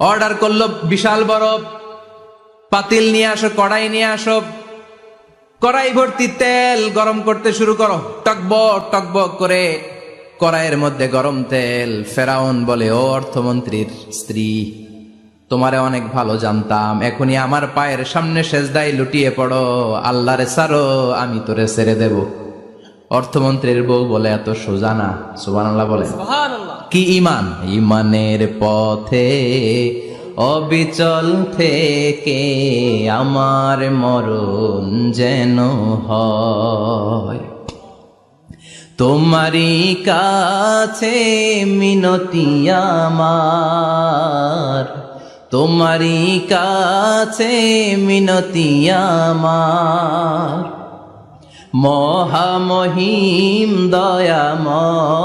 Order করলো বিশাল বড় পাতিল নিয়ে আসো, কড়াই নিয়ে আসো, কড়াই ভর্তি তেল গরম করতে শুরু করো। টকবক টকবক করে কড়াইয়ের মধ্যে গরম তেল। ফেরাউন বলে, ও অর্থমন্ত্রীর স্ত্রী, তোমারে অনেক ভালো জানতাম, এখনই আমার পায়ের সামনে সেজদায় লুটিয়ে পড়ো, আল্লাহরে ছাড়ো, আমি তোরে ছেড়ে দেব। অর্থমন্ত্রীর বউ বলে, এত সোজা না। সুবহানাল্লাহ বলে। কি ইমান? ইমানের পথে অবিচল থেকে আমার মরণ যেন হয়। তোমারই কাছে মিনতি আমার, তোমারই কাছে মিনতি আমার, মহামহিম দয়াময়